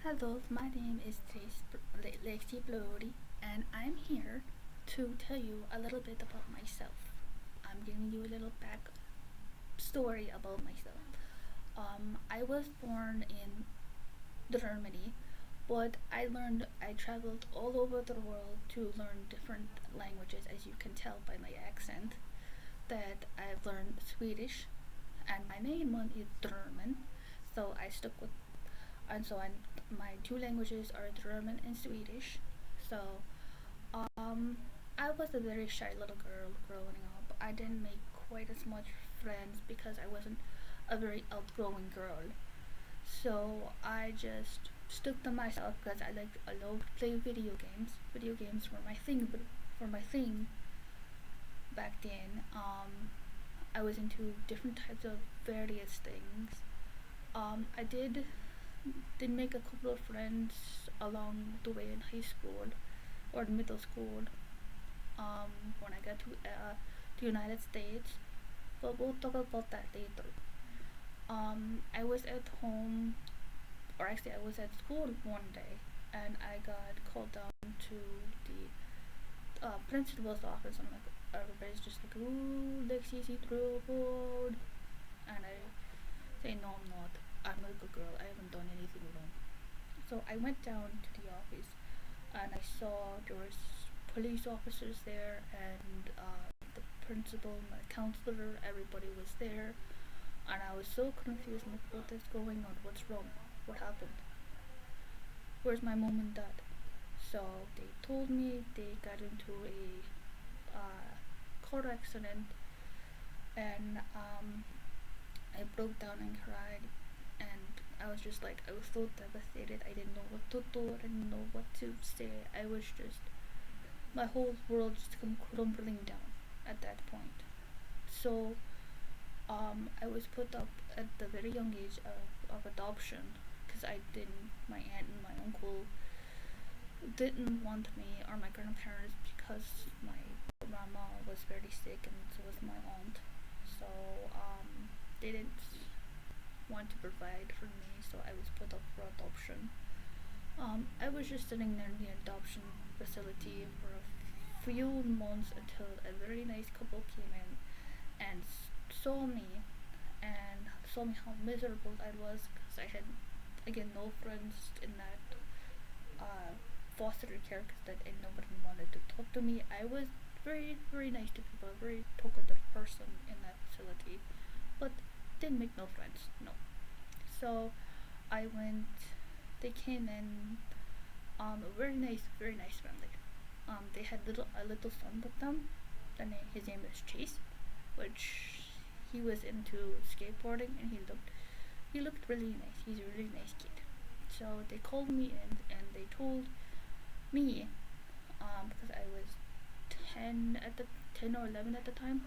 Hello, my name is Lexie Brody, and I'm here to tell you a little bit about myself. I'm giving you a little back story about myself. I was born in Germany, but I traveled all over the world to learn different languages, as you can tell by my accent. That I've learned Swedish, and my main one is German, so I stuck with and so I, my two languages are German and Swedish. So um, I was a very shy little girl growing up. I didn't make quite as much friends because I wasn't a very outgoing girl. So I just stuck to myself because I love to play video games. Video games were my thing, but for my thing back then, I was into different types of various things. I did make a couple of friends along the way in high school or middle school. When I got to the United States, but we'll talk about that later. I was at home, or actually, I was at school one day, and I got called down to the principal's office. I'm like, everybody's just like, "Ooh, Lexi's in trouble," and I say, "No, I'm not. I'm a good girl. I haven't done anything wrong." So I went down to the office and I saw there was police officers there and the principal, my counselor, everybody was there, and I was so confused. I'm like, what is going on? What's wrong? What happened? Where's my mom and dad? So they told me they got into a car accident, and I broke down and cried, and I was just like, I was so devastated. I didn't know what to do. I didn't know what to say. I was just, my whole world just come crumbling down at that point. So, I was put up at the very young age of adoption because my aunt and my uncle didn't want me or my grandparents because my grandma was very sick and so was my aunt. So, they didn't want to provide for me, so I was put up for adoption. I was just sitting there in the adoption facility for a few months until a very nice couple came in and saw me and saw me how miserable I was because I had again no friends in that uh, foster care because and nobody wanted to talk to me. I was very nice to people, a very talkative person in that facility, but didn't make no friends. No. So I went. They came in. A very nice family. They had a little son with them. His name is Chase, which he was into skateboarding, and he looked really nice. He's a really nice kid. So they called me in, and they told me, because I was 10 or 11 at the time,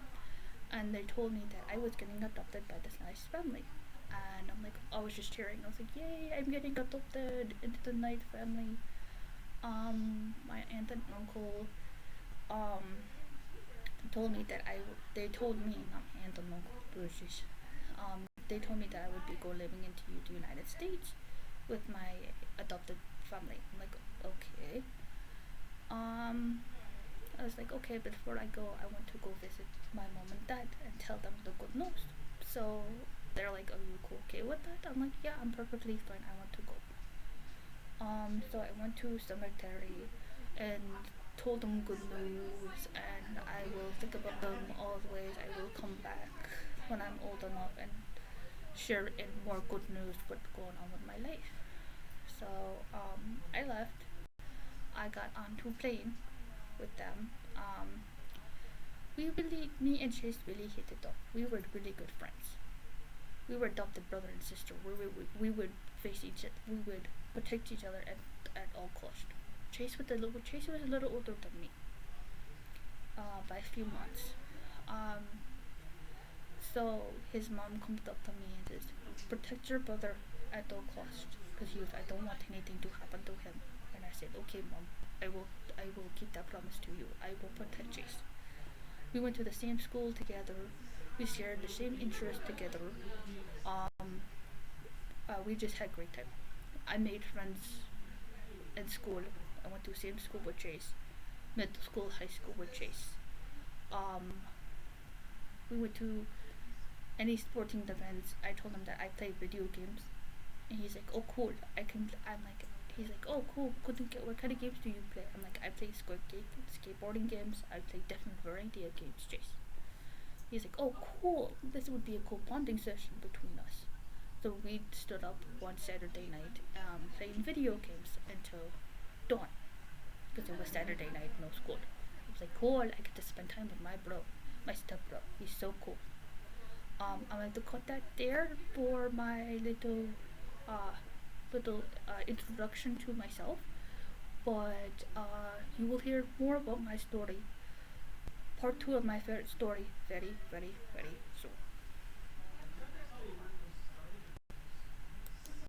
and they told me that I was getting adopted by this nice family. And I was just cheering. I was like, "Yay! I'm getting adopted into the Knight family." My aunt and uncle, um, told me that They told me, not aunt and uncle, it was just, they told me that I would be go living into the United States with my adopted family. I'm like, okay. Um, I was like, okay, but before I go, I want to go visit my mom and dad and tell them the good news. So they're like, are you okay with that? I'm like, yeah, I'm perfectly fine. I want to go. So I went to cemetery and told them good news, and I will think about them always. I will come back when I'm old enough and share in more good news what's going on with my life. So I left. I got onto a plane with them. Me and Chase really hit it off. We were really good friends. We were adopted brother and sister. We would face each other. We would protect each other at all cost. Chase was a little older than me, by a few months. Um, so his mom comes up to me and says, "Protect your brother at all cost," because he was, I don't want anything to happen to him. And I said, "Okay, mom, I will keep that promise to you. I will protect Chase." We went to the same school together. We shared the same interests together. We just had a great time. I made friends in school. I went to the same school with Chase, middle school, high school with Chase. Um, we went to any sporting events. I told him that I play video games, and he's like, "Oh, cool. I can." I'm like, he's like, "Oh, cool. What kind of games do you play?" I'm like, "I play skateboarding games. I play different variety of games, Chase." He's like, "Oh, cool. This would be a cool bonding session between us." So we stood up one Saturday night, playing video games until dawn, because it was Saturday night, no school. I was like, "Cool. I get to spend time with my bro, my step bro. He's so cool." I'm going to cut that there for my uh, introduction to myself. But you will hear more about my story, part two of my story, very, very, very